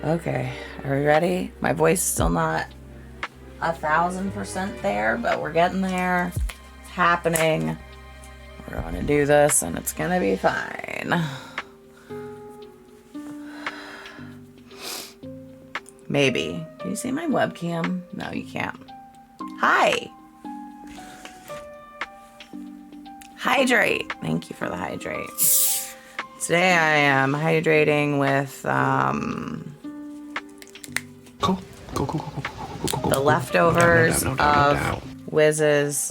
Okay, are we ready? My voice is still not 1,000% there, but we're getting there. It's happening. We're going to do this and it's going to be fine. Maybe. Can you see my webcam? No, you can't. Hi. Hydrate. Thank you for the hydrate. Today I am hydrating with the leftovers of Wiz's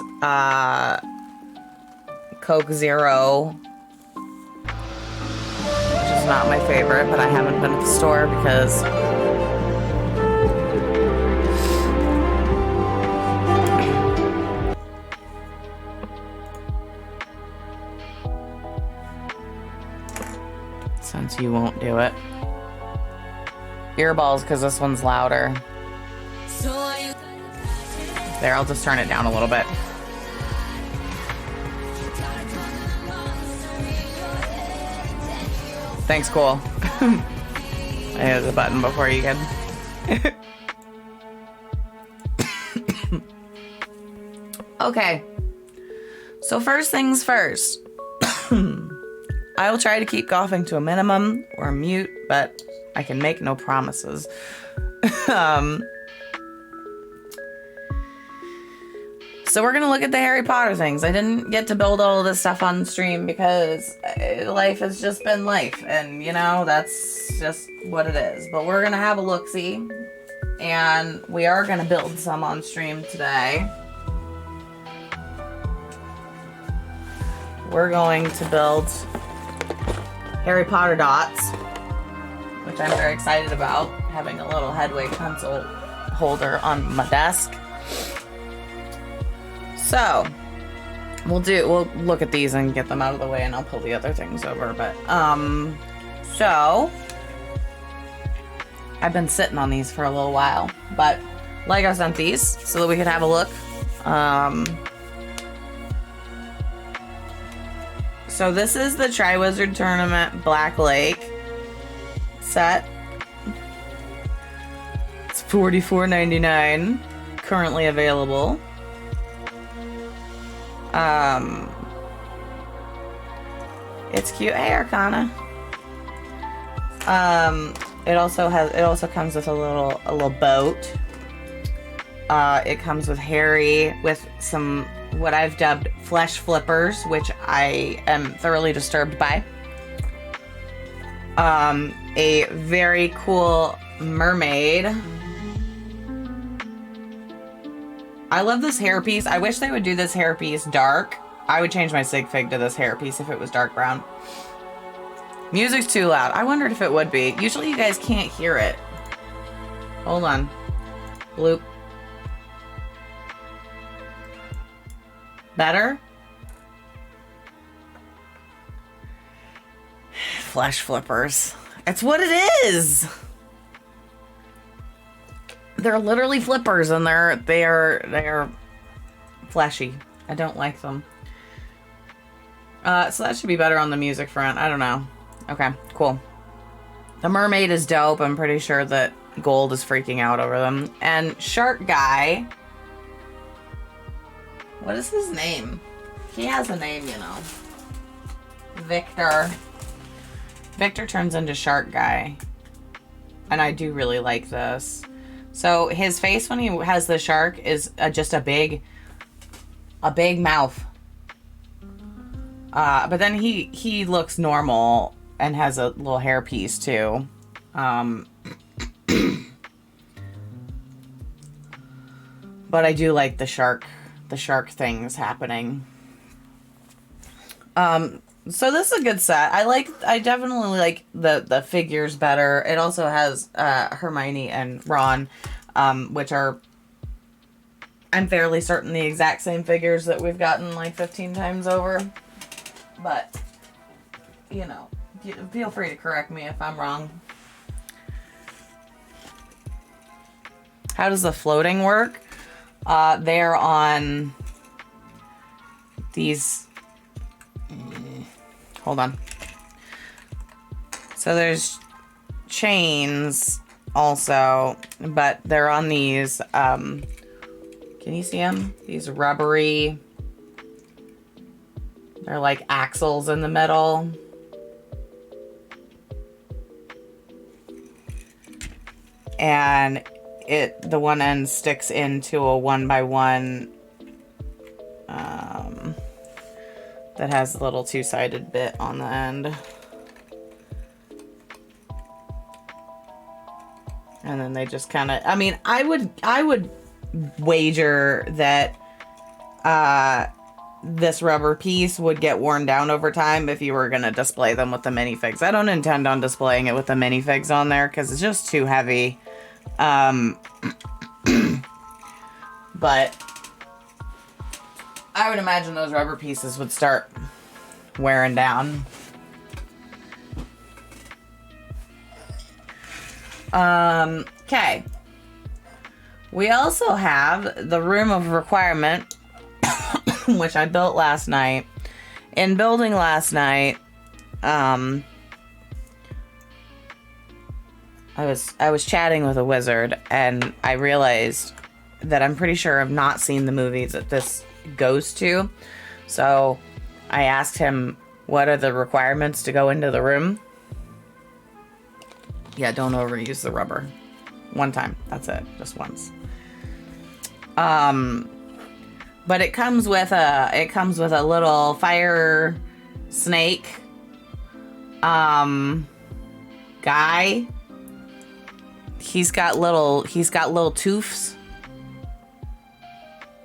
Coke Zero, which is not my favorite, but I haven't been at the store because since you won't do it. Earballs, because this one's louder. There, I'll just turn it down a little bit. Thanks, cool. I hit the button before you could. Okay. So first things first. I will try to keep coughing to a minimum or mute, but I can make no promises. So we're gonna look at the Harry Potter things. I didn't get to build all of this stuff on stream because life has just been life, and you know, that's just what it is. But we're gonna have a look-see, and we are gonna build some on stream today. We're going to build Harry Potter dots, which I'm very excited about, having a little Headway pencil holder on my desk. So, we'll look at these and get them out of the way, and I'll pull the other things over, but, so, I've been sitting on these for a little while, but Lego sent these so that we could have a look. So this is the Triwizard Tournament Black Lake set. It's $44.99, currently available. It's cute. Hey, Arcana. It also comes with a little boat. It comes with Harry with some what I've dubbed flesh flippers, which I am thoroughly disturbed by. A very cool mermaid. I love this hairpiece. I wish they would do this hairpiece dark. I would change my sig fig to this hairpiece if it was dark brown. Music's too loud. I wondered if it would be. Usually you guys can't hear it. Hold on. Bloop. Better? Flesh flippers. It's what it is. They're literally flippers, and they are fleshy. I don't like them. So that should be better on the music front. I don't know. Okay, cool. The mermaid is dope. I'm pretty sure that Gold is freaking out over them. And Shark Guy. What is his name? He has a name, you know. Victor. Victor turns into Shark Guy. And I do really like this. So his face when he has the shark is just a big mouth. But then he looks normal and has a little hair piece too. But I do like the shark things happening. So this is a good set. I definitely like the figures better. It also has Hermione and Ron, which are, I'm fairly certain, the exact same figures that we've gotten like 15 times over. But, you know, feel free to correct me if I'm wrong. How does the floating work? They're on these... Hold on. So there's chains also, but they're on these, can you see them? These rubbery, they're like axles in the middle. And the one end sticks into a 1x1 that has a little two-sided bit on the end. And then they just kind of, I mean, I would wager that this rubber piece would get worn down over time if you were going to display them with the minifigs. I don't intend on displaying it with the minifigs on there because it's just too heavy. But I would imagine those rubber pieces would start wearing down. Okay. We also have the room of requirement, which I built last night. In building last night, I was chatting with a wizard, and I realized that I'm pretty sure I've not seen the movies that this goes to. So I asked him, what are the requirements to go into the room? Yeah, don't overuse the rubber. One time. That's it. Just once. But it comes with a little fire snake guy. He's got little toofs.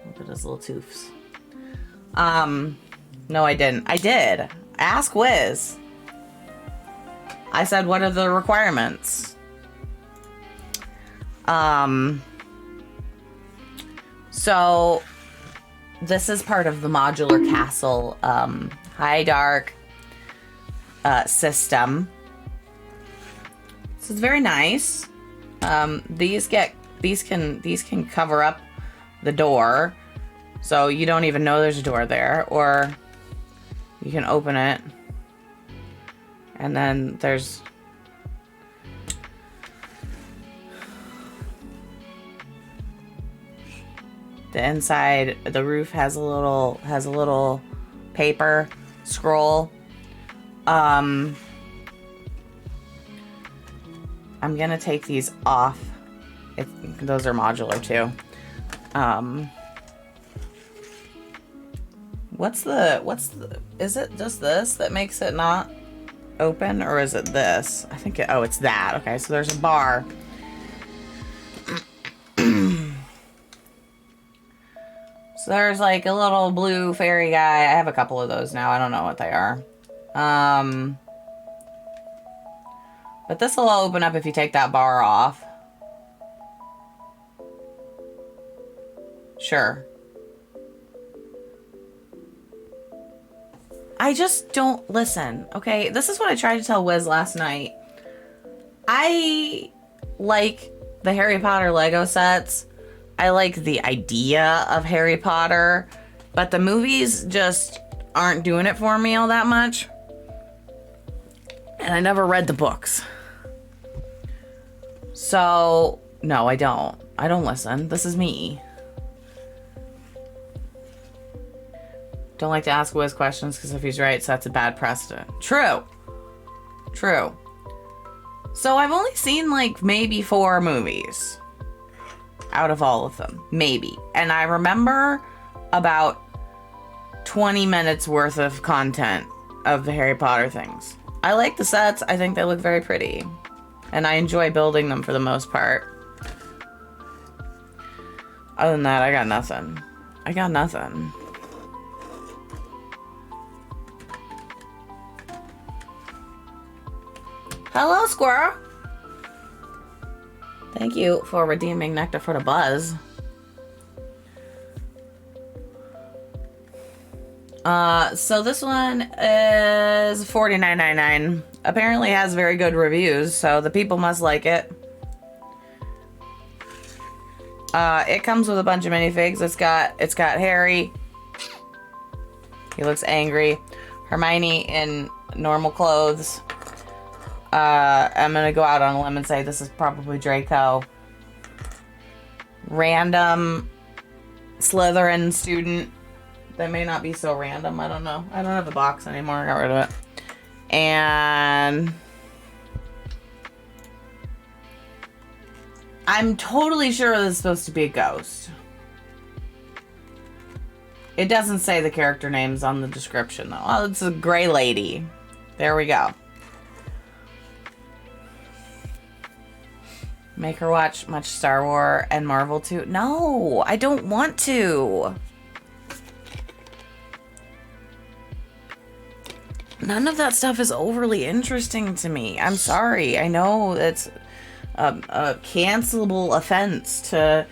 Look at his little toofs. No, I didn't. I did. Ask Wiz. I said, what are the requirements? So this is part of the modular castle high dark system. So it's very nice. These can cover up the door, so you don't even know there's a door there, or you can open it, and then there's the inside. The roof has a little paper scroll. I'm gonna take these off. Those are modular too. Is it just this that makes it not open, or is it this? I think it's that. Okay, so there's a bar. So there's like a little blue fairy guy. I have a couple of those now. I don't know what they are. But this will open up if you take that bar off. Sure. I just don't listen, okay? This is what I tried to tell Wiz last night. I like the Harry Potter Lego sets. I like the idea of Harry Potter, but the movies just aren't doing it for me all that much. And I never read the books. So, no, I don't. I don't listen. This is me. Don't like to ask Wiz questions because if he's right, it sets a bad precedent. True. So I've only seen like maybe 4 movies out of all of them. Maybe. And I remember about 20 minutes worth of content of the Harry Potter things. I like the sets. I think they look very pretty. And I enjoy building them for the most part. Other than that, I got nothing. Hello, squirrel. Thank you for redeeming nectar for the buzz. So this one is $49.99. Apparently has very good reviews, so the people must like it. It comes with a bunch of minifigs. It's got Harry. He looks angry. Hermione in normal clothes. I'm gonna go out on a limb and say this is probably Draco. Random Slytherin student. That may not be so random. I don't know. I don't have the box anymore. I got rid of it. And I'm totally sure this is supposed to be a ghost. It doesn't say the character names on the description, though. Oh, it's a gray lady. There we go. Make her watch much Star Wars and Marvel too? No, I don't want to. None of that stuff is overly interesting to me. I'm sorry. I know it's a cancelable offense to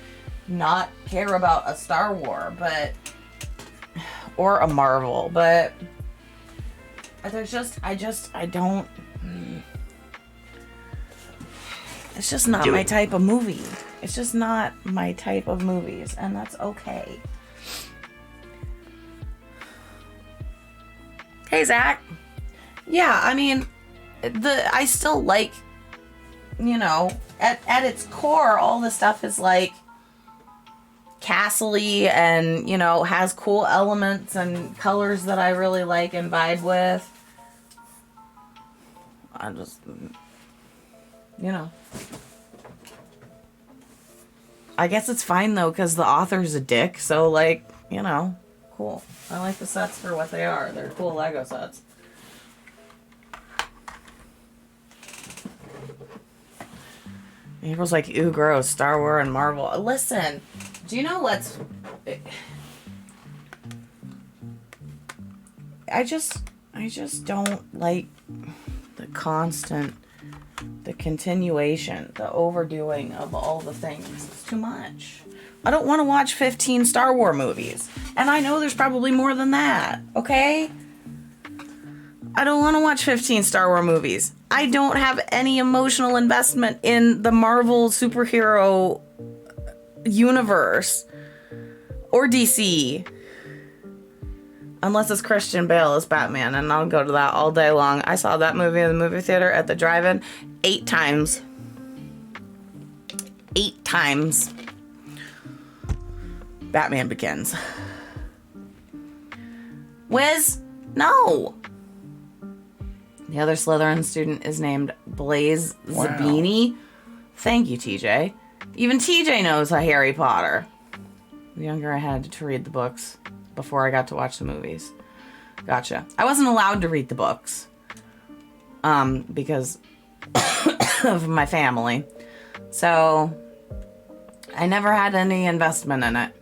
not care about a Star Wars, but or a Marvel, but there's I don't. It's just not my type of movie. It's just not my type of movies, and that's okay. Hey, Zach. Yeah, I mean, I still like, you know, at its core, all the stuff is like castle-y and, you know, has cool elements and colors that I really like and vibe with. I just, you know. I guess it's fine, though, because the author's a dick, so, like, you know, cool. I like the sets for what they are. They're cool Lego sets. April's like, ooh, gross, Star Wars and Marvel. Listen, do you know what's... I just don't like the constant, the continuation, the overdoing of all the things. It's too much. I don't want to watch 15 Star Wars movies. And I know there's probably more than that, okay? I don't want to watch 15 Star Wars movies. I don't have any emotional investment in the Marvel superhero universe or DC. Unless it's Christian Bale as Batman, and I'll go to that all day long. I saw that movie in the movie theater at the drive-in 8 times. 8 times. Batman Begins. Wiz? No. The other Slytherin student is named Blaze Zabini. Thank you, TJ. Even TJ knows a Harry Potter. The younger I had to read the books before I got to watch the movies. Gotcha. I wasn't allowed to read the books. Because of my family. So, I never had any investment in it.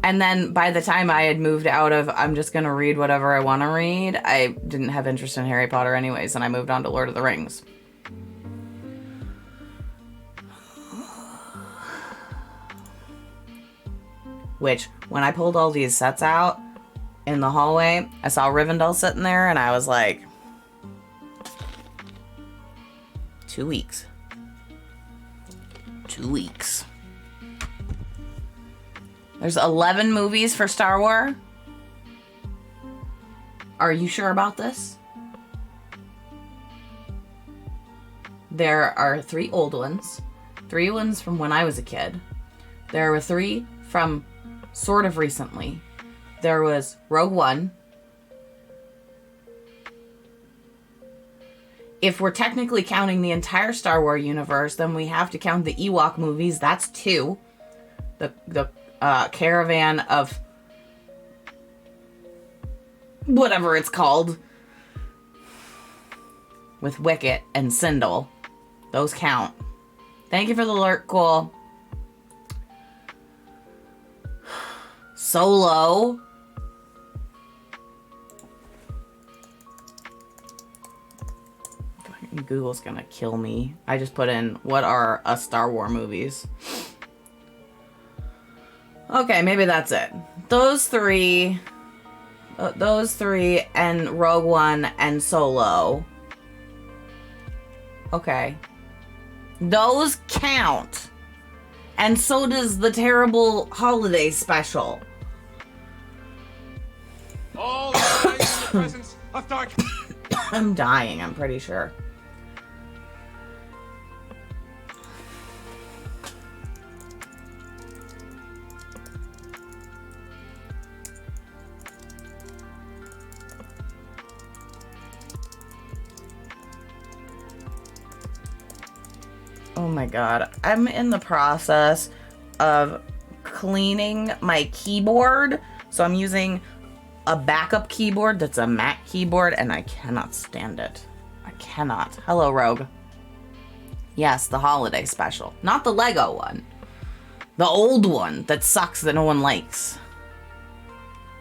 And then by the time I had moved out of, I'm just going to read whatever I want to read, I didn't have interest in Harry Potter anyways, and I moved on to Lord of the Rings. Which, when I pulled all these sets out in the hallway, I saw Rivendell sitting there, and I was like, 2 weeks. 2 weeks. There's 11 movies for Star Wars. Are you sure about this? There are 3 old ones. 3 ones from when I was a kid. There were 3 from sort of recently. There was Rogue One. If we're technically counting the entire Star Wars universe, then we have to count the Ewok movies. That's 2. The caravan of whatever it's called with Wicket and Sindel. Those count. Thank you for the alert, cool. Solo. Google's gonna kill me. I just put in, what are Star Wars movies? Okay, maybe that's it. Those three and Rogue One and Solo. Okay. Those count. And so does the terrible holiday special. All rise in the presence I'm dying, I'm pretty sure. Oh my god. I'm in the process of cleaning my keyboard. So I'm using a backup keyboard that's a Mac keyboard, and I cannot stand it. I cannot. Hello, Rogue. Yes, the holiday special. Not the Lego one. The old one that sucks that no one likes.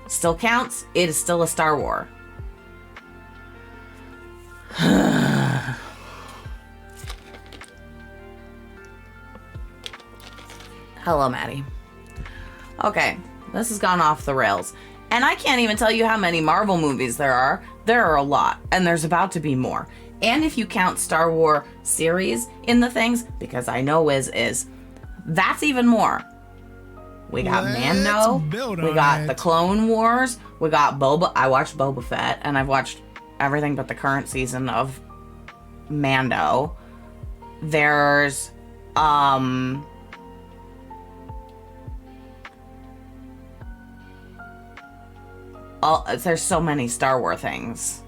Still counts. It is still a Star Wars. Hello, Maddie. Okay, this has gone off the rails. And I can't even tell you how many Marvel movies there are. There are a lot, and there's about to be more. And if you count Star Wars series in the things, because I know is, that's even more. We got Mando, we got the Clone Wars, we got Boba. I watched Boba Fett, and I've watched everything but the current season of Mando. There's, there's so many Star Wars things.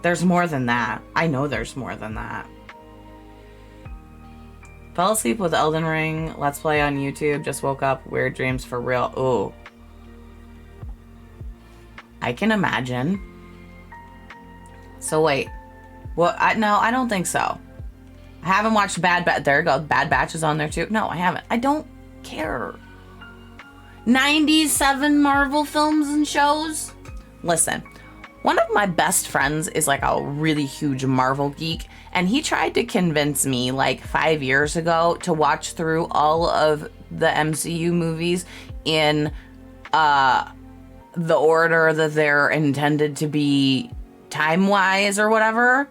There's more than that. I know there's more than that. Fell asleep with Elden Ring. Let's play on YouTube. Just woke up. Weird dreams for real. Ooh. I can imagine. So wait. Well, no, I don't think so. I haven't watched Bad Batch. There you go. Bad Batch is on there too. No, I haven't. I don't care. 97 Marvel films and shows? Listen, one of my best friends is like a really huge Marvel geek, and he tried to convince me like 5 years ago to watch through all of the MCU movies in the order that they're intended to be time-wise or whatever.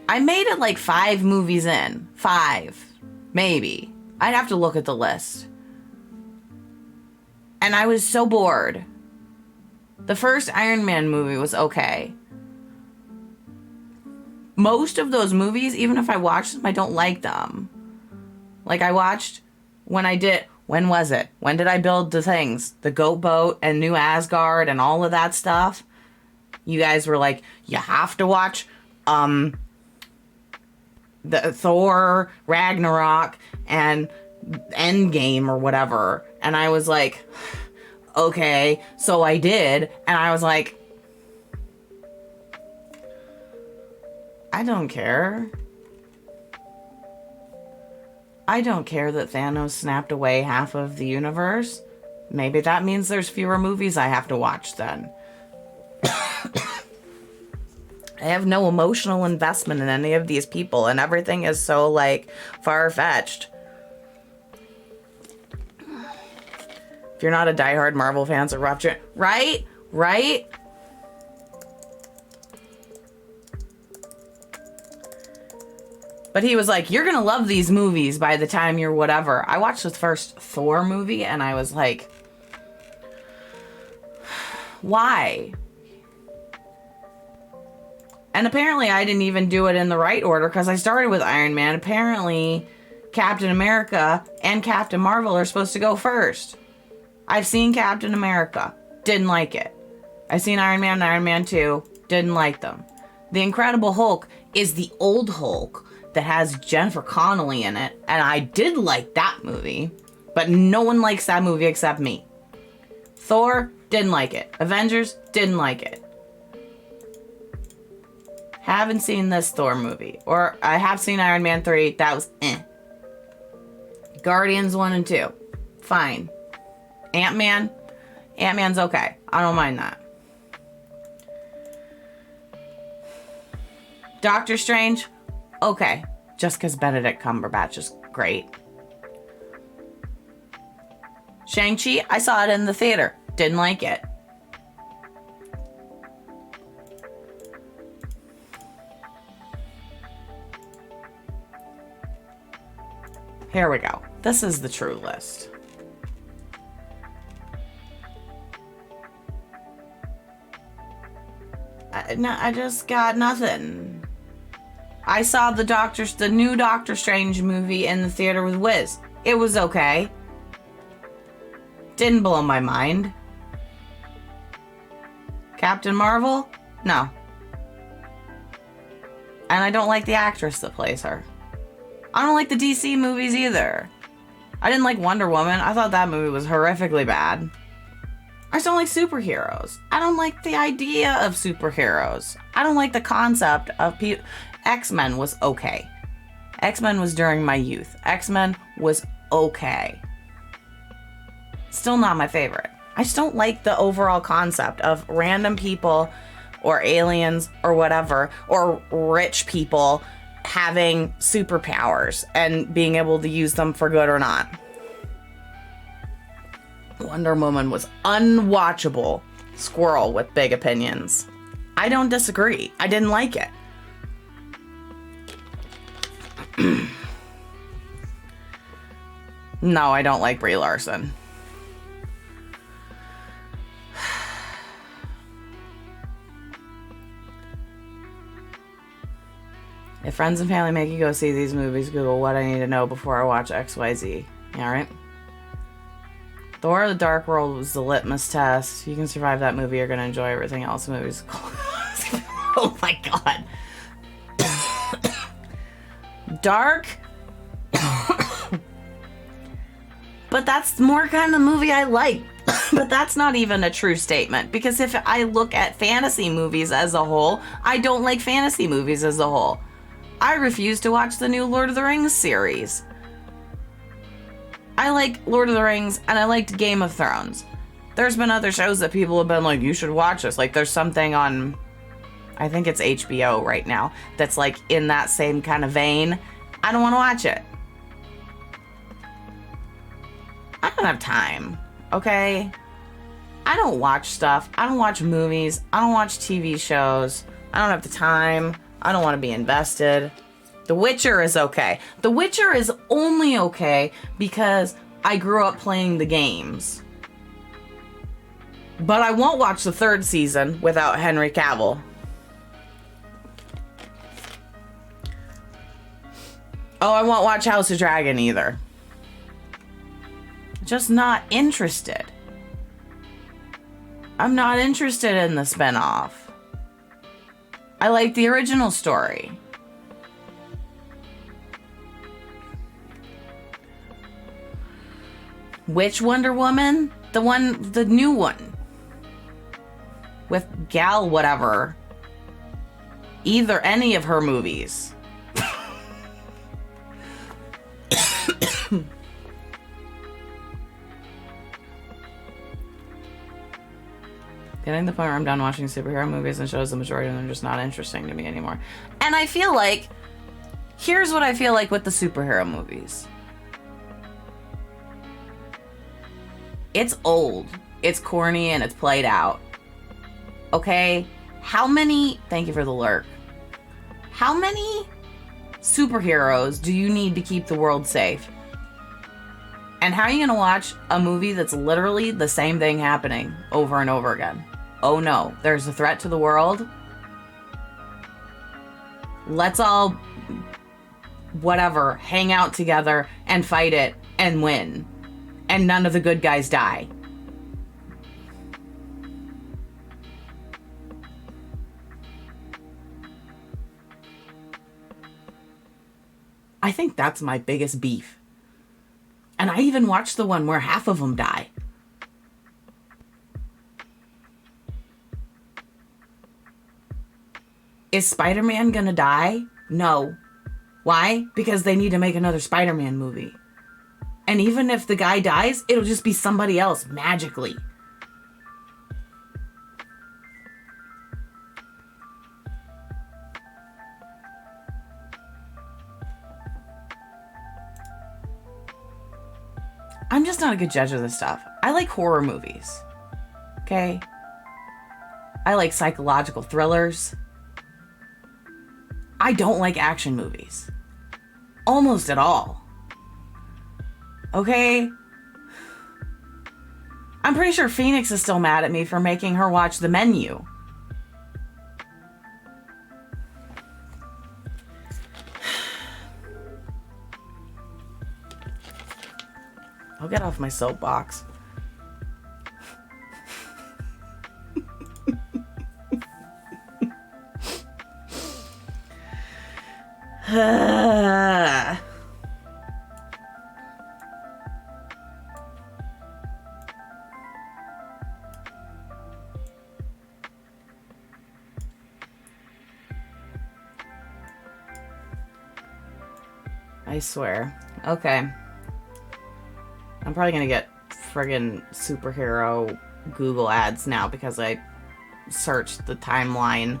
I made it like 5 movies in. 5. Maybe. I'd have to look at the list. And I was so bored. The first Iron Man movie was okay. Most of those movies, even if I watched them, I don't like them. Like I watched when was it? When did I build the things? The Goat Boat and New Asgard and all of that stuff. You guys were like, you have to watch the Thor, Ragnarok, and Endgame or whatever. And I was like, okay. So I did. And I was like, I don't care. I don't care that Thanos snapped away half of the universe. Maybe that means there's fewer movies I have to watch then. I have no emotional investment in any of these people, and everything is so, like, far-fetched. If you're not a diehard Marvel fan, it's a rough journey. Right? Right? But he was like, you're gonna love these movies by the time you're whatever. I watched the first Thor movie, and I was like, why? And apparently I didn't even do it in the right order because I started with Iron Man. Apparently Captain America and Captain Marvel are supposed to go first. I've seen Captain America. Didn't like it. I've seen Iron Man and Iron Man 2. Didn't like them. The Incredible Hulk is the old Hulk that has Jennifer Connelly in it. And I did like that movie. But no one likes that movie except me. Thor, didn't like it. Avengers, didn't like it. Haven't seen this Thor movie. Or I have seen Iron Man 3. That was eh. Guardians 1 and 2. Fine. Ant-Man. Ant-Man's okay. I don't mind that. Doctor Strange. Okay. Just because Benedict Cumberbatch is great. Shang-Chi. I saw it in the theater. Didn't like it. Here we go. This is the true list. I just got nothing. I saw the new Doctor Strange movie in the theater with Wiz. It was okay. Didn't blow my mind. Captain Marvel? No. And I don't like the actress that plays her. I don't like the DC movies either. I didn't like Wonder Woman. I thought that movie was horrifically bad. I just don't like superheroes. I don't like the idea of superheroes. I don't like the concept of people. X-Men was okay. X-Men was during my youth. X-Men was okay. Still not my favorite. I just don't like the overall concept of random people or aliens or whatever, or rich people having superpowers and being able to use them for good or not. Wonder Woman was unwatchable. Squirrel with big opinions. I don't disagree. I didn't like it. No, I don't like Brie Larson. If friends and family make you go see these movies, Google what I need to know before I watch XYZ. Yeah, right? Thor: The Dark World was the litmus test. You can survive that movie, you're going to enjoy everything else. The movie's oh my god. Dark? But that's more kind of movie I like. But that's not even a true statement. Because if I look at fantasy movies as a whole, I don't like fantasy movies as a whole. I refuse to watch the new Lord of the Rings series. I like Lord of the Rings and I liked Game of Thrones. There's been other shows that people have been like, you should watch this. Like there's something on, I think it's HBO right now, that's like in that same kind of vein. I don't want to watch it. I don't have time, okay? I don't watch stuff. I don't watch movies. I don't watch TV shows. I don't have the time. I don't want to be invested. The Witcher is okay. The Witcher is only okay because I grew up playing the games. But I won't watch the third season without Henry Cavill. Oh, I won't watch House of Dragon either. Just not interested. I'm not interested in the spinoff. I like the original story. Which Wonder Woman? The new one. With Gal whatever. Any of her movies. Getting to the point where I'm done watching superhero movies and shows, the majority of them are just not interesting to me anymore. And I feel like, here's what I feel like with the superhero movies. It's old, it's corny, and it's played out. Okay? Thank you for the lurk. How many superheroes do you need to keep the world safe? And how are you gonna watch a movie that's literally the same thing happening over and over again? Oh no, there's a threat to the world. Let's all, hang out together and fight it and win. And none of the good guys die. I think that's my biggest beef. And I even watched the one where half of them die. Is Spider-Man gonna die? No. Why? Because they need to make another Spider-Man movie. And even if the guy dies, it'll just be somebody else magically. I'm just not a good judge of this stuff. I like horror movies. Okay? I like psychological thrillers. I don't like action movies. Almost at all. Okay? I'm pretty sure Phoenix is still mad at me for making her watch The Menu. off my soapbox. I swear. Okay. I'm probably gonna get friggin' superhero Google ads now because I searched the timeline.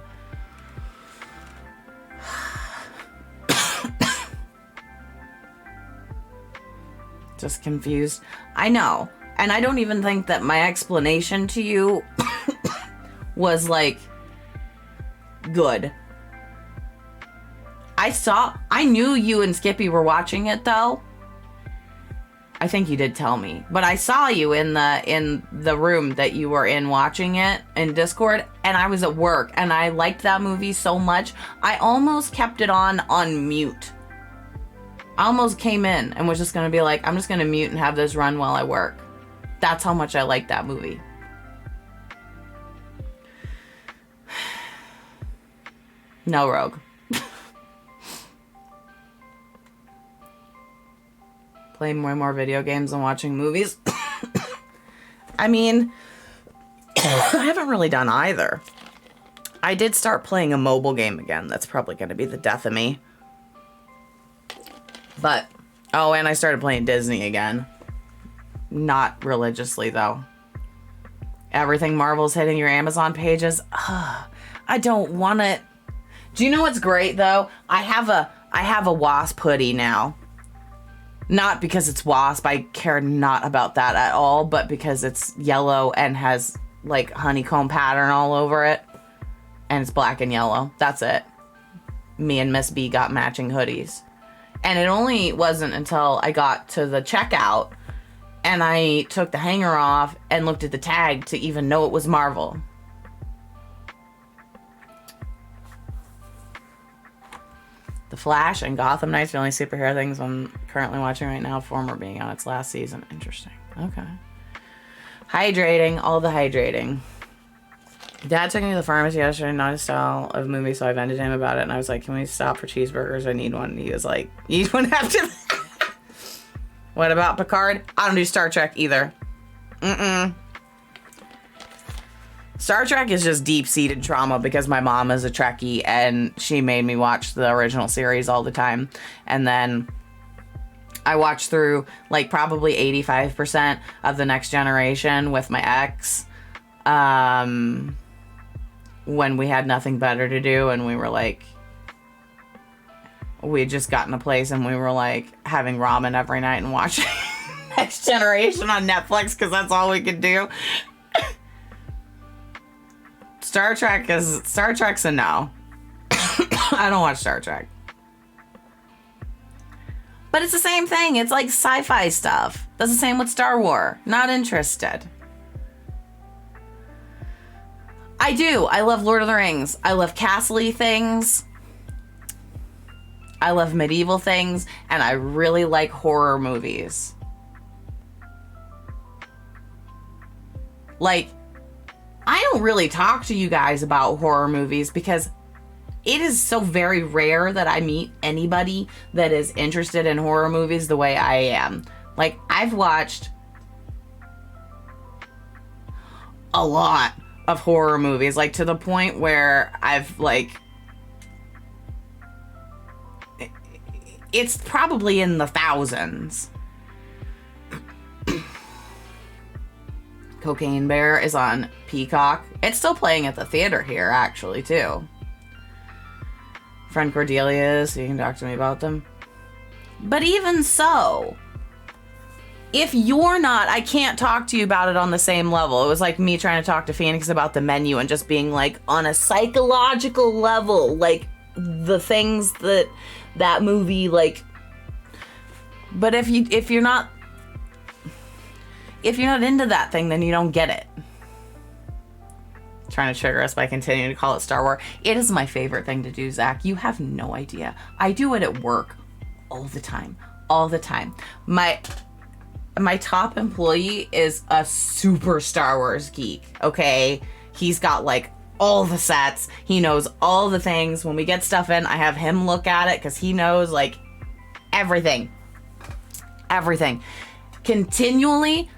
Just confused. I know. And I don't even think that my explanation to you was, like, good. I knew you and Skippy were watching it, though. I think you did tell me. But I saw you in the room that you were in watching it in Discord, and I was at work, and I liked that movie so much, I almost kept it on mute. I almost came in and was just going to be like, I'm just going to mute and have this run while I work. That's how much I like that movie. No, Rogue. Playing way more video games than watching movies. I mean, I haven't really done either. I did start playing a mobile game again. That's probably going to be the death of me. But, oh, and I started playing Disney again. Not religiously, though. Everything Marvel's hitting your Amazon pages. I don't want it. Do you know what's great, though? I have a Wasp hoodie now. Not because it's Wasp. I care not about that at all. But because it's yellow and has, like, honeycomb pattern all over it. And it's black and yellow. That's it. Me and Miss B got matching hoodies. And it only wasn't until I got to the checkout and I took the hanger off and looked at the tag to even know it was Marvel. The Flash and Gotham Knights, the only superhero things I'm currently watching right now, former being on its last season. Interesting. Okay. Hydrating. All the hydrating. Dad took me to the pharmacy yesterday, not his style of movie, so I vented him about it, and I was like, can we stop for cheeseburgers? I need one. And he was like, you eat one after that? What about Picard? I don't do Star Trek either. Star Trek is just deep-seated trauma because my mom is a Trekkie, and she made me watch the original series all the time. And then I watched through, like, probably 85% of The Next Generation with my ex. When we had nothing better to do and we were like, we had just gotten a place and we were like having ramen every night and watching Next Generation on Netflix because that's all we could do. Star Trek's a no. I don't watch Star Trek. But it's the same thing. It's like sci-fi stuff. That's the same with Star Wars. Not interested. I do. I love Lord of the Rings. I love castle-y things. I love medieval things. And I really like horror movies. Like, I don't really talk to you guys about horror movies because it is so very rare that I meet anybody that is interested in horror movies the way I am. Like, I've watched a lot of horror movies, like to the point where I've like, it's probably in the thousands. Cocaine Bear is on Peacock. It's still playing at the theater here, actually, too. Friend Cordelia is, so you can talk to me about them. But even so, if you're not, I can't talk to you about it on the same level. It was like me trying to talk to Phoenix about The Menu and just being like, on a psychological level, like the things that movie, like. But if you're not into that thing, then you don't get it. Trying to trigger us by continuing to call it Star Wars. It is my favorite thing to do, Zach. You have no idea. I do it at work all the time. All the time. my top employee is a super Star Wars geek, okay? He's got like all the sets. He knows all the things. When we get stuff in, I have him look at it because he knows like everything. Everything. Continually,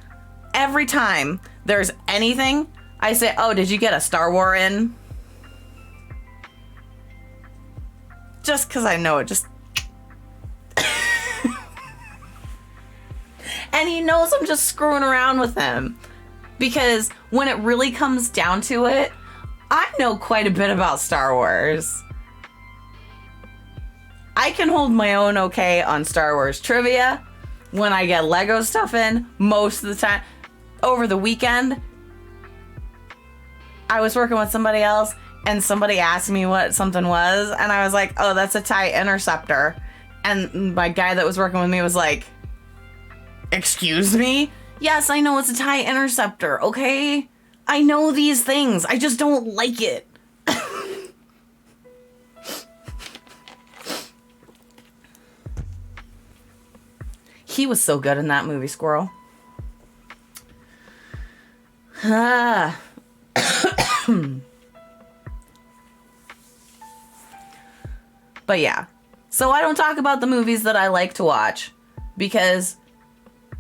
every time there's anything, I say, oh, did you get a Star Wars in? Just because I know it, just... And he knows I'm just screwing around with him. Because when it really comes down to it, I know quite a bit about Star Wars. I can hold my own okay on Star Wars trivia. When I get Lego stuff in, most of the time. Over the weekend, I was working with somebody else, and somebody asked me what something was, and I was like, oh, that's a TIE Interceptor. And my guy that was working with me was like, excuse me? Yes, I know it's a TIE Interceptor, okay? I know these things. I just don't like it. He was so good in that movie, Squirrel. But yeah. So I don't talk about the movies that I like to watch because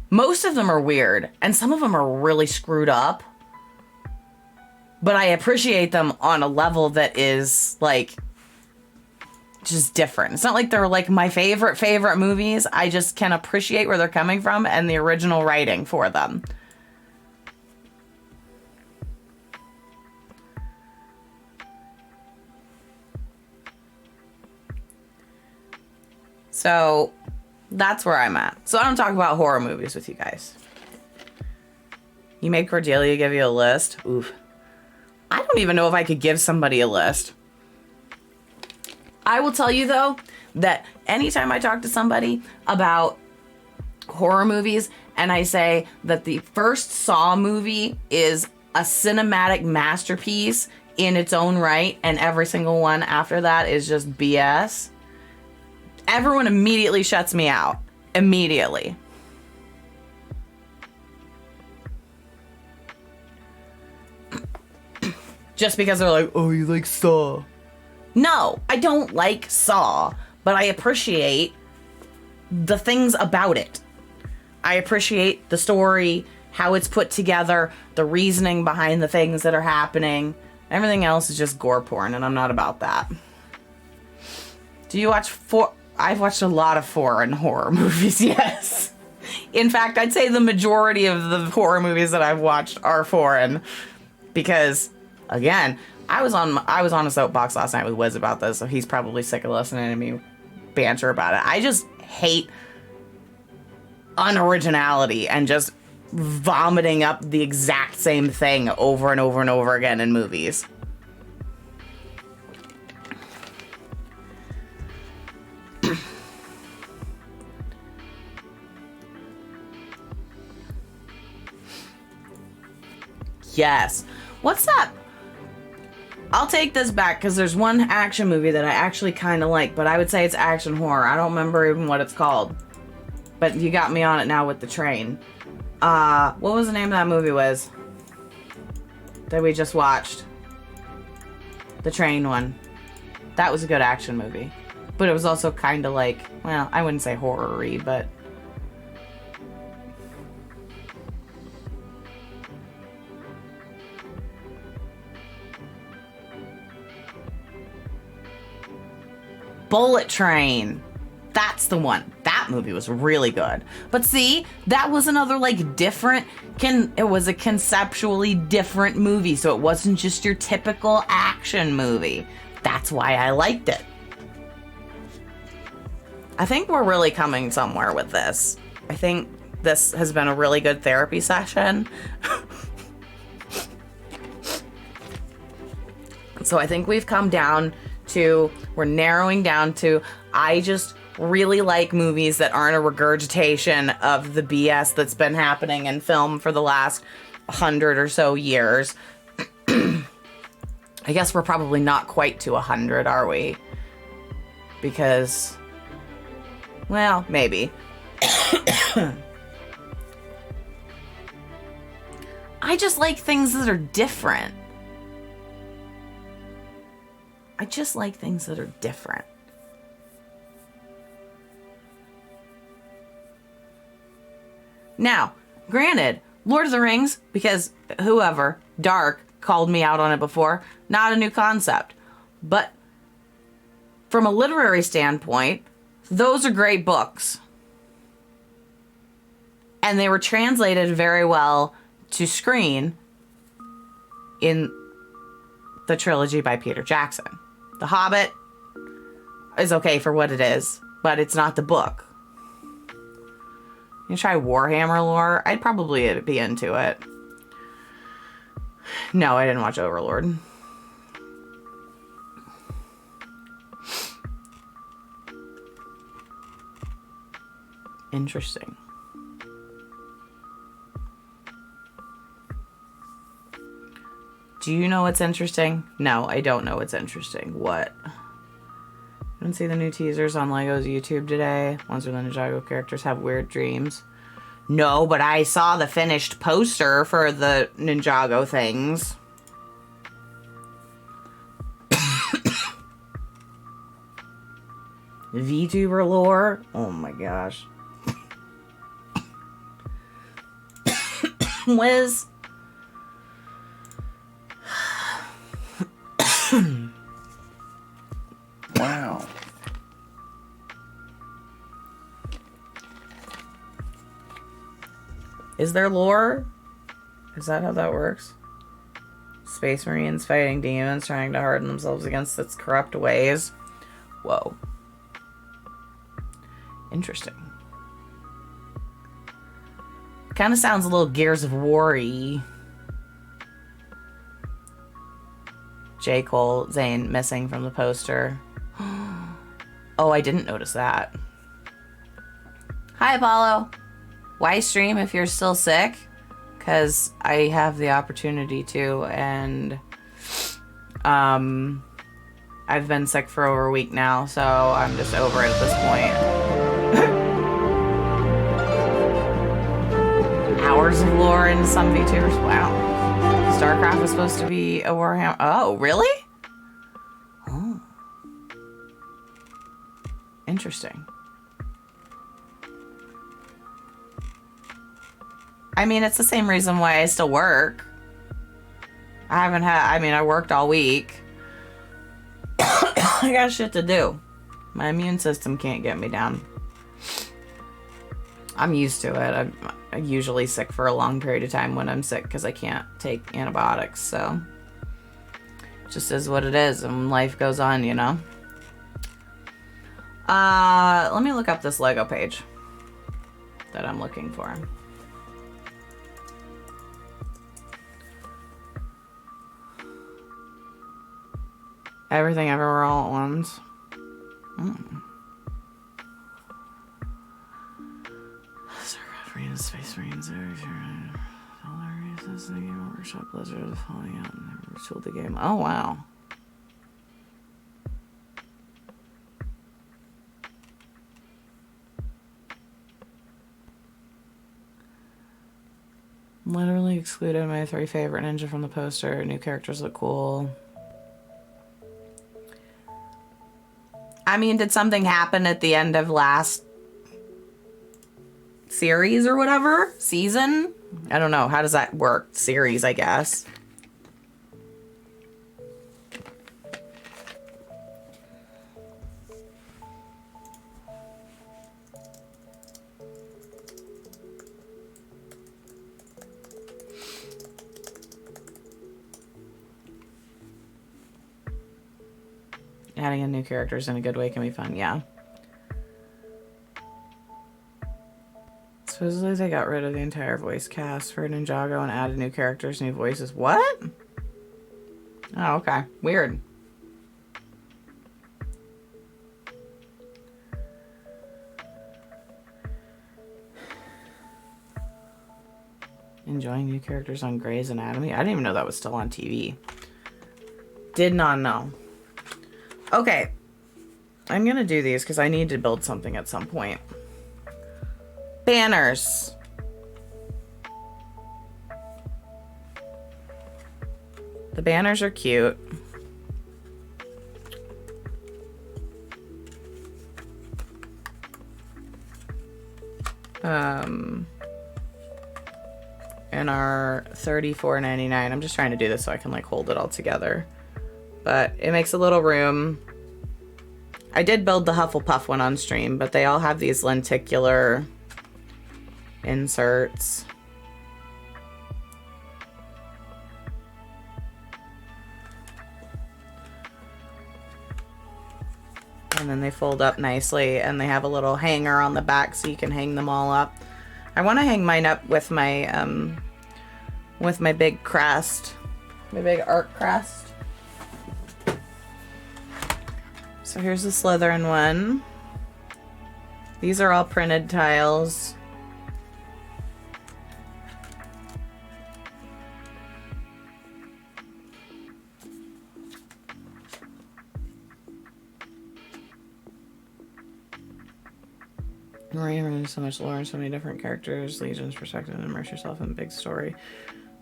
most of them are weird and some of them are really screwed up. But I appreciate them on a level that is like just different. It's not like they're like my favorite movies. I just can appreciate where they're coming from and the original writing for them. So that's where I'm at. So I don't talk about horror movies with you guys. You made Cordelia give you a list? Oof. I don't even know if I could give somebody a list. I will tell you, though, that anytime I talk to somebody about horror movies and I say that the first Saw movie is a cinematic masterpiece in its own right and every single one after that is just BS, everyone immediately shuts me out. Immediately. Just because they're like, oh, you like Saw. No, I don't like Saw, but I appreciate the things about it. I appreciate the story, how it's put together, the reasoning behind the things that are happening. Everything else is just gore porn, and I'm not about that. Do you watch I've watched a lot of foreign horror movies, yes. In fact, I'd say the majority of the horror movies that I've watched are foreign. Because, again, I was on a soapbox last night with Wiz about this, so he's probably sick of listening to me banter about it. I just hate unoriginality and just vomiting up the exact same thing over and over and over again in movies. Yes. What's that? I'll take this back because there's one action movie that I actually kind of like, but I would say it's action horror. I don't remember even what it's called. But you got me on it now with the train. What was the name of that movie, Wiz? That we just watched? The train one. That was a good action movie. But it was also kind of like, well, I wouldn't say horror-y, but... Bullet Train. That's the one. That movie was really good. But see, that was another like different, it was a conceptually different movie. So it wasn't just your typical action movie. That's why I liked it. I think we're really coming somewhere with this. I think this has been a really good therapy session. So I think we've come down to, we're narrowing down to, I just really like movies that aren't a regurgitation of the BS that's been happening in film for the last 100 or so years. I guess we're probably not quite to 100, are we? Because, well, maybe. I just like things that are different. I just like things that are different. Now, granted, Lord of the Rings, because whoever, Dark, called me out on it before, not a new concept. But from a literary standpoint, those are great books. And they were translated very well to screen in the trilogy by Peter Jackson. The Hobbit is okay for what it is, but it's not the book. You try Warhammer lore? I'd probably be into it. No, I didn't watch Overlord. Interesting. Do you know what's interesting? No, I don't know what's interesting. What? I didn't see the new teasers on Lego's YouTube today. Ones where the Ninjago characters have weird dreams. No, but I saw the finished poster for the Ninjago things. VTuber lore? Oh my gosh. Wiz. Wow. Is there lore? Is that how that works? Space Marines fighting demons, trying to harden themselves against its corrupt ways. Whoa. Interesting. Kind of sounds a little Gears of War-y. J. Cole, Zayn missing from the poster. Oh, I didn't notice that. Hi, Apollo. Why stream if you're still sick? Because I have the opportunity to, and I've been sick for over a week now, so I'm just over it at this point. Hours of lore in some VTubers. Wow. StarCraft was supposed to be a Warhammer. Oh, really? Oh. Interesting. I mean, it's the same reason why I still work. I worked all week. I got shit to do. My immune system can't get me down. I'm used to it. I'm usually sick for a long period of time when I'm sick because I can't take antibiotics, so it just is what it is, and life goes on, you know? Let me look up this Lego page that I'm looking for. Everything Everywhere All at Once. Space Marines, the Game Workshop Blizzard is falling out and never retooled the game. Oh wow. Literally excluded my 3 favorite ninja from the poster. New characters look cool. I mean, did something happen at the end of last series or whatever? Season? I don't know. How does that work? Series, I guess. Adding in new characters in a good way can be fun, yeah. Supposedly they got rid of the entire voice cast for Ninjago and added new characters, new voices. What? Oh, okay. Weird. Enjoying new characters on Grey's Anatomy? I didn't even know that was still on TV. Did not know. Okay. I'm gonna do these because I need to build something at some point. Banners. the banners are cute. And our $34.99. I'm just trying to do this so I can like hold it all together. But it makes a little room. I did build the Hufflepuff one on stream, but they all have these lenticular inserts. And then they fold up nicely, and they have a little hanger on the back so you can hang them all up. I want to hang mine up with my big crest, my big arc crest. So here's the Slytherin one. These are all printed tiles. There's so much lore and so many different characters, legions, perspective, and immerse yourself in a big story.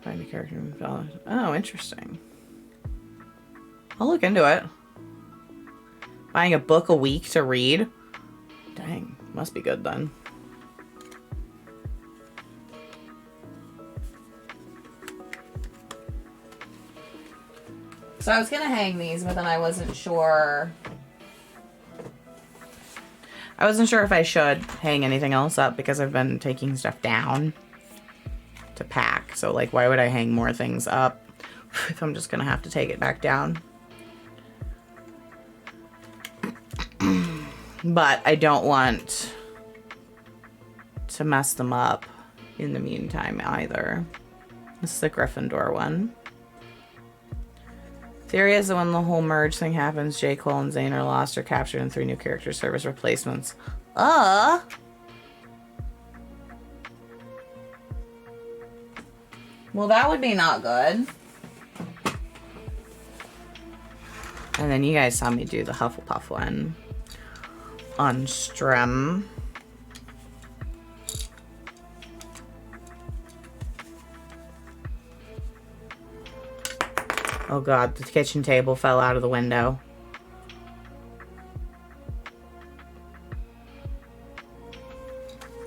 Find a character and follow. Oh, interesting. I'll look into it. Buying a book a week to read? Dang, must be good then. So I was gonna hang these, but then I wasn't sure. I wasn't sure if I should hang anything else up because I've been taking stuff down to pack. So like, why would I hang more things up if I'm just gonna have to take it back down? But I don't want to mess them up in the meantime either. This is the Gryffindor one. Theory is that when the whole merge thing happens, J. Cole and Zane are lost or captured and 3 new characters serve as replacements. Well, that would be not good. And then you guys saw me do the Hufflepuff one on stream. Oh god, the kitchen table fell out of the window.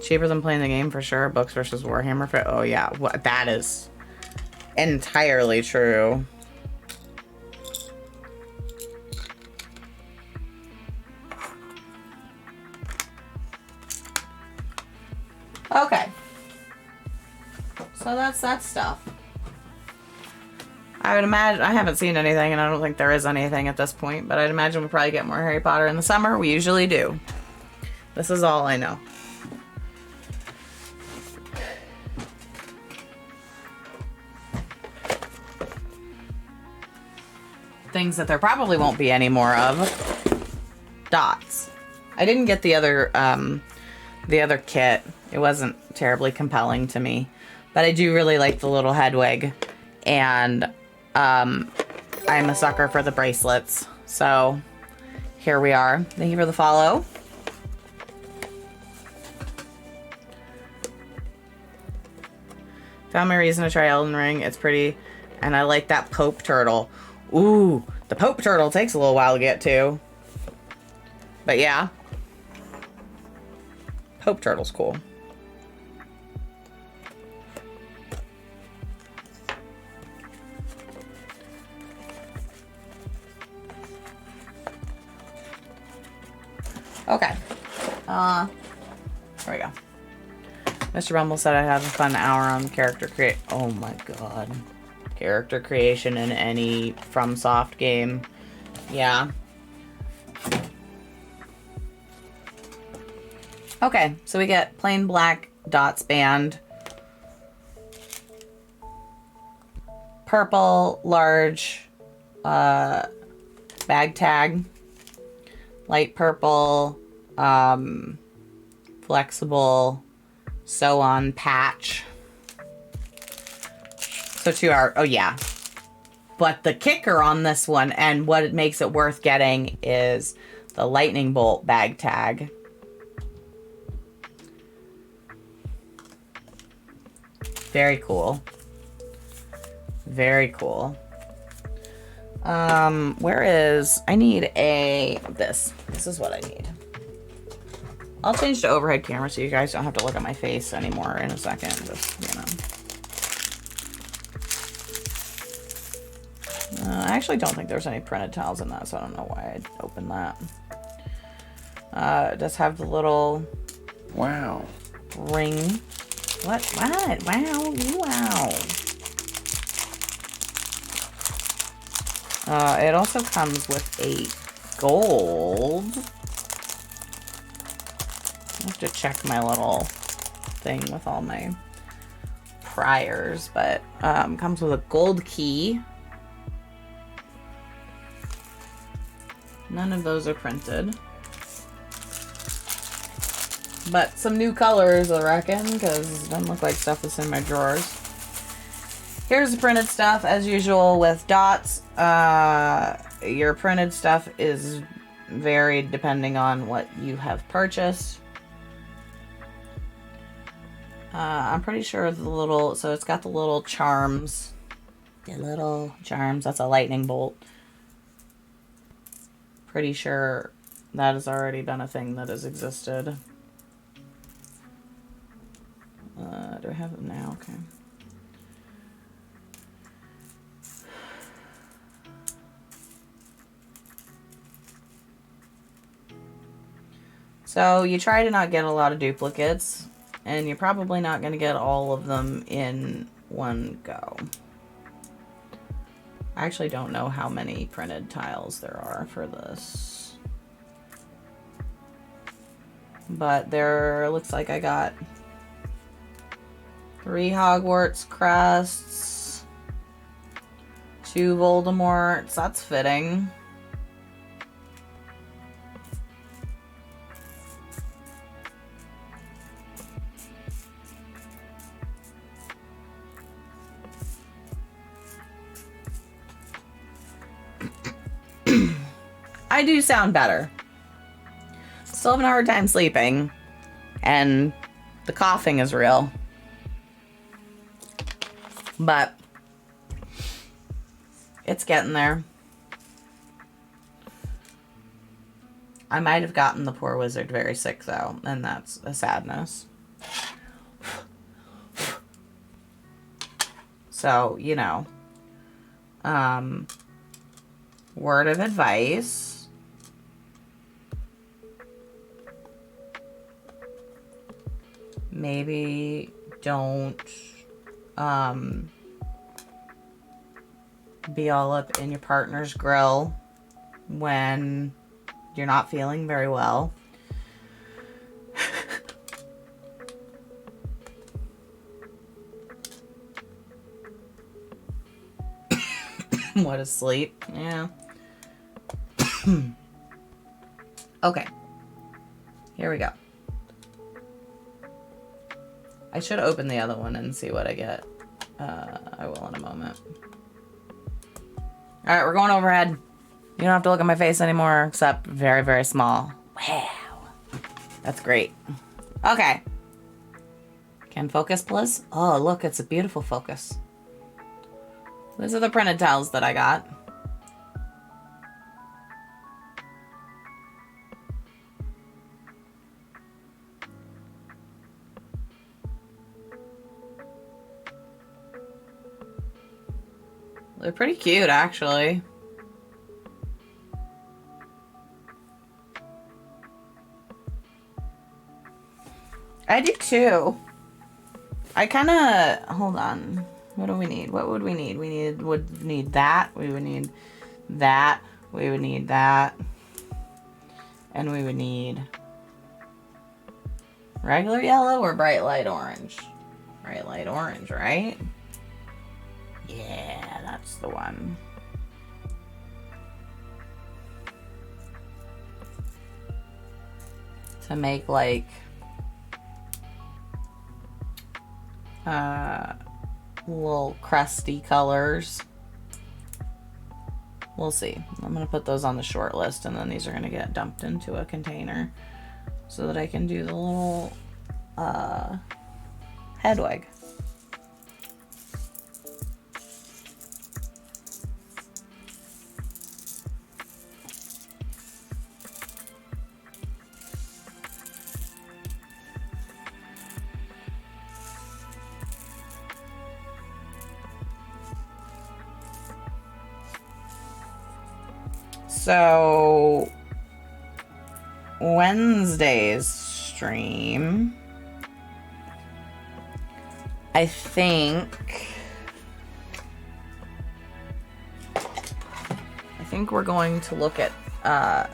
Cheaper than playing the game for sure. Books versus Warhammer. Oh yeah, that is entirely true. Okay. So that's that stuff. I would imagine, I haven't seen anything and I don't think there is anything at this point, but I'd imagine we'll probably get more Harry Potter in the summer. We usually do. This is all I know. Things that there probably won't be any more of. Dots. I didn't get the other kit. It wasn't terribly compelling to me, but I do really like the little Hedwig, and I'm a sucker for the bracelets. So here we are. Thank you for the follow. Found my reason to try Elden Ring. It's pretty, and I like that Pope turtle. Ooh, the Pope turtle takes a little while to get to, but yeah, Pope turtle's cool. Okay. There we go. Mr. Rumble said I'd have a fun hour on character create. Oh my god. Character creation in any FromSoft game. Yeah. Okay, so we get plain black dots band. Purple large bag tag. Light purple flexible sew on patch. So 2 hours. Oh yeah. But the kicker on this one, and what it makes it worth getting, is the lightning bolt bag tag. Very cool. Very cool. Where is, I need this. This is what I need. I'll change to overhead camera so you guys don't have to look at my face anymore in a second. Just, you know. I actually don't think there's any printed towels in that, so I don't know why I'd open that. It does have the little... Wow. Ring. What? Wow. Wow. It also comes with a gold. I have to check my little thing with all my priors, but comes with a gold key. None of those are printed. But some new colors, I reckon, because it doesn't look like stuff that's in my drawers. Here's the printed stuff, as usual, with dots. Your printed stuff is varied depending on what you have purchased. I'm pretty sure the little, so it's got the little charms. The little charms, that's a lightning bolt. Pretty sure that has already been a thing that has existed. Do I have it now? Okay. So you try to not get a lot of duplicates, and you're probably not going to get all of them in one go. I actually don't know how many printed tiles there are for this. But there looks like I got 3 Hogwarts crests, 2 Voldemorts. That's fitting. I do sound better. Still having a hard time sleeping, and the coughing is real. But it's getting there. I might have gotten the poor wizard very sick, though, and that's a sadness. So, you know, word of advice. Maybe don't be all up in your partner's grill when you're not feeling very well. What a sleep. Yeah. Okay. Here we go. I should open the other one and see what I get. I will in a moment. Alright, we're going overhead. You don't have to look at my face anymore, except very, very small. Wow. That's great. Okay. Can focus, please? Oh, look, it's a beautiful focus. These are the printed tiles that I got. They're pretty cute, actually. I do too. I kind of... Hold on. What do we need? What would we need? We would need that. We would need that. We would need that. And we would need... regular yellow or bright light orange? Bright light orange, right? Yeah, that's the one. To make like little crusty colors. We'll see. I'm gonna put those on the short list, and then these are gonna get dumped into a container so that I can do the little Hedwig. So Wednesday's stream, I think we're going to look at the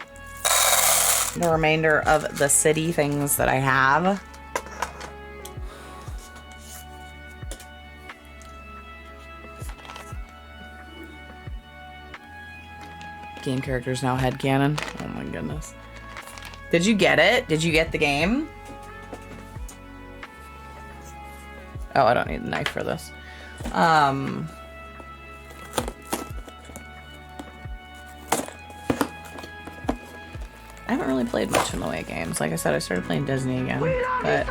remainder of the city things that I have. Game characters now headcanon. Oh my goodness. Did you get it? Did you get the game? Oh, I don't need a knife for this. I haven't really played much in the way of games. Like I said, I started playing Disney again. But,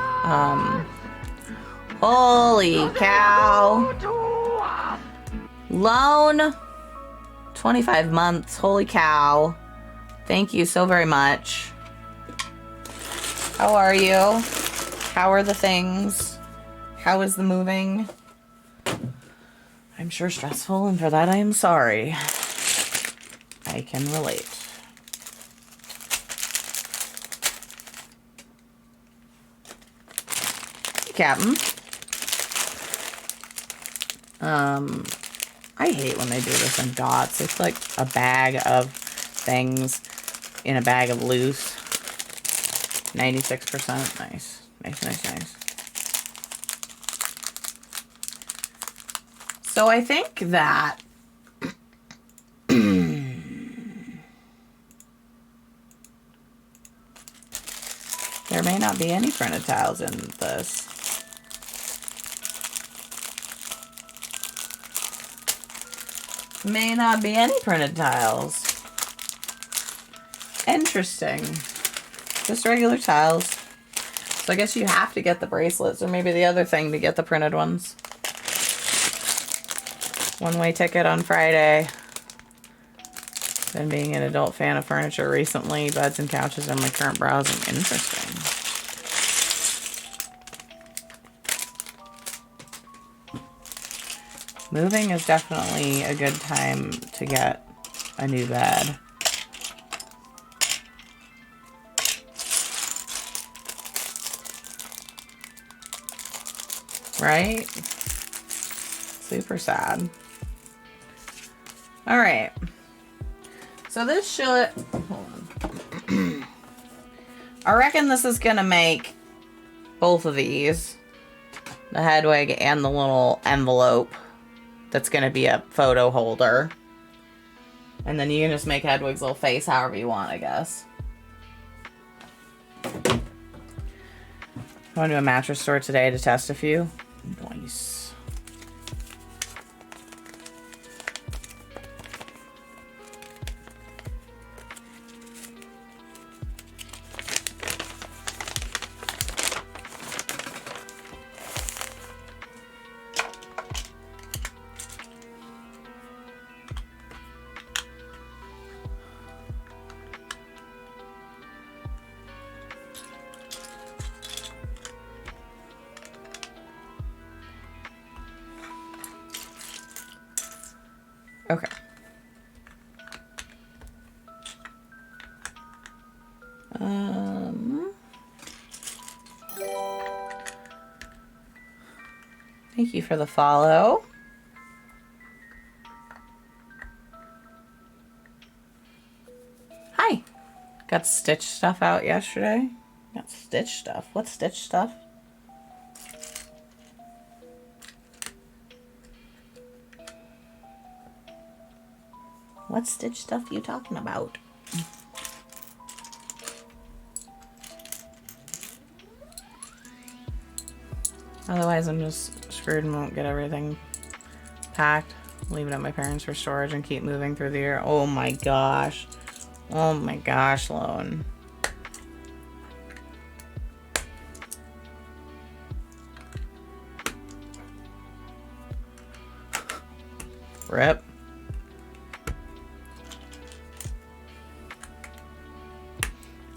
holy cow. Loan. 25 months. Holy cow. Thank you so very much. How are you? How are the things? How is the moving? I'm sure stressful, and for that I am sorry. I can relate. Captain. I hate when they do this in dots. It's like a bag of things in a bag of loose. 96%. Nice. Nice. So I think that there may not be any printed tiles in this. May not be any printed tiles. Interesting. Just regular tiles. So I guess you have to get the bracelets, or maybe the other thing to get the printed ones. One-way ticket on Friday. Been being an adult fan of furniture recently. Beds and couches are my current browsing. Interesting. Moving is definitely a good time to get a new bed. Right? Super sad. All right. So this should... Hold on. I reckon this is going to make both of these. The Hedwig and the little envelope. That's going to be a photo holder. And then you can just make Hedwig's little face however you want, I guess. I went to a mattress store today to test a few. Nice. Okay. Thank you for the follow. Hi. Got Stitch stuff out yesterday. Got Stitch stuff. What's Stitch stuff? What Stitch stuff are you talking about? Otherwise, I'm just screwed and won't get everything packed. Leave it at my parents for storage and keep moving through the year. Oh my gosh. Oh my gosh, Lone. Rip.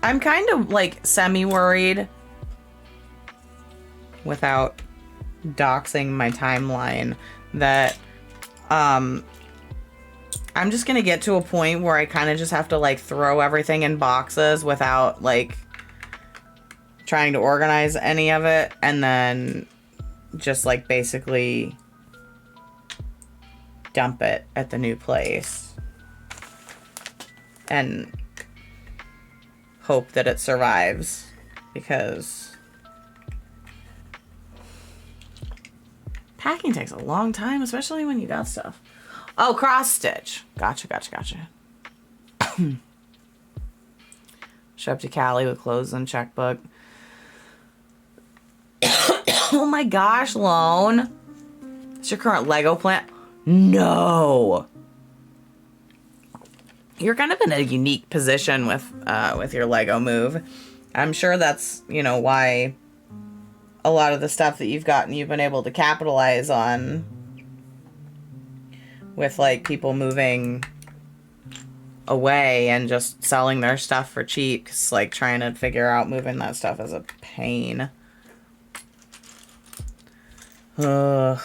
I'm kind of like semi-worried without doxing my timeline that I I'm just gonna get to a point where I kind of just have to like throw everything in boxes without like trying to organize any of it, and then just like basically dump it at the new place and hope that it survives, because packing takes a long time, especially when you got stuff. Oh, cross stitch. Gotcha. Show up to Cali with clothes and checkbook. Oh my gosh, Lone. It's your current Lego plan? No. You're kind of in a unique position with your Lego move. I'm sure that's, you know, why a lot of the stuff that you've gotten, you've been able to capitalize on with, like, people moving away and just selling their stuff for cheap. 'Cause, like, trying to figure out moving that stuff is a pain. Ugh.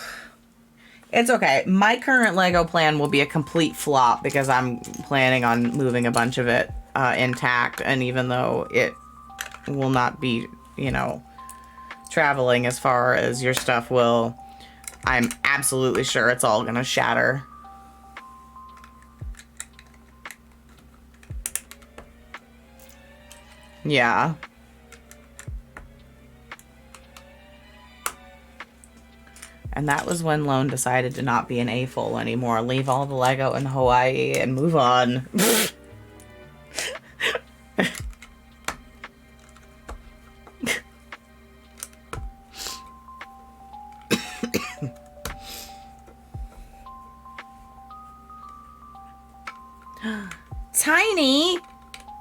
It's okay. My current Lego plan will be a complete flop because I'm planning on moving a bunch of it intact. And even though it will not be, you know, traveling as far as your stuff will, I'm absolutely sure it's all going to shatter. Yeah. And that was when Lone decided to not be an A-full anymore. Leave all the Lego in Hawaii and move on. Tiny!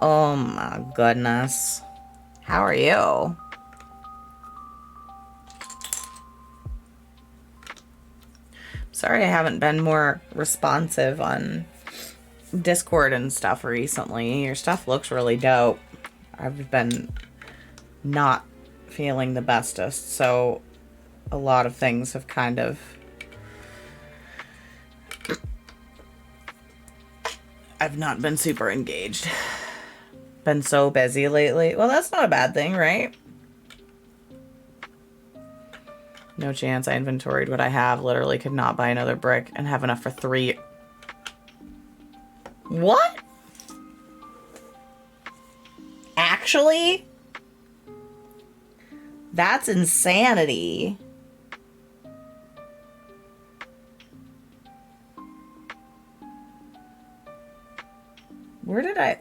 Oh my goodness. How are you? Sorry I haven't been more responsive on Discord and stuff recently. Your stuff looks really dope. I've been not feeling the bestest, so a lot of things have kind of... I've not been super engaged. Been so busy lately. Well, that's not a bad thing, right? No chance. I inventoried what I have. Literally could not buy another brick and have enough for 3. What? Actually? That's insanity. What did I